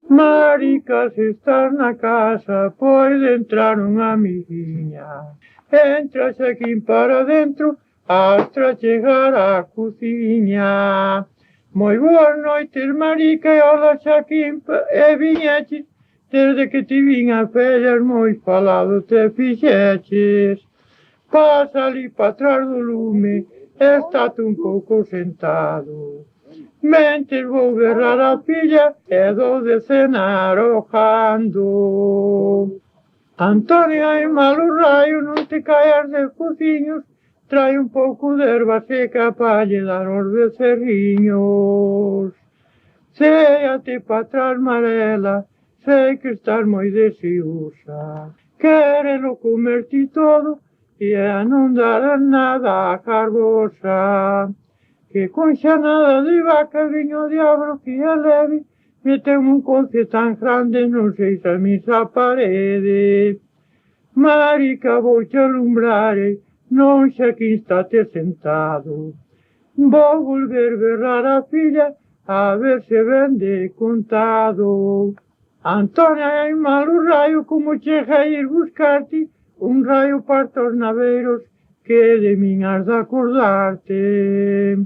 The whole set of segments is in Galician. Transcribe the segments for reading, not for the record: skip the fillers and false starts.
Marica, se estás na casa, pode entrar unha amiguiña. Entra Xaquín para dentro, hasta chegar á cociña. Moi boas noites, Marica, e hola Xaquín, e viñeches, desde que te vin a fellas moi falado te fixeches. Pasa ali para atrás do lume, estate un pouco sentado. Mentes vou berrar a filla e dou de cenar o jando. Antonio, hai malo raio, non te caias de cociños, trae un pouco de erva seca para lle dar aos becerriños. Céate para atrás, Marela, sei que estás moi deseosa. Quérelo comer ti todo e a non darás nada a cargosa. Que con xanada de vaca viño o diablo que a leve, meteu un coce tan grande, non sei se a misa parede. Marica, vouche alumbrare, non Xaquín estate sentado. Vou volver berrar a filla, a ver se vende contado. Antonia, hai malo raio, como chega a ir buscarte, un raio parto os naveiros, que de min has de acordarte.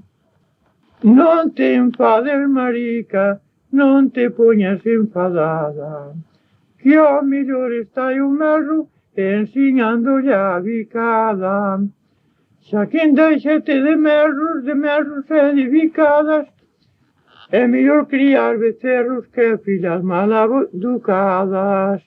Non te enfades, Marica, non te poñas enfadada, que ao mellor está o merro ensinándolle a bicada. Xaquín, déixate de merros e de bicadas, é mellor criar becerros que fillas mal educadas.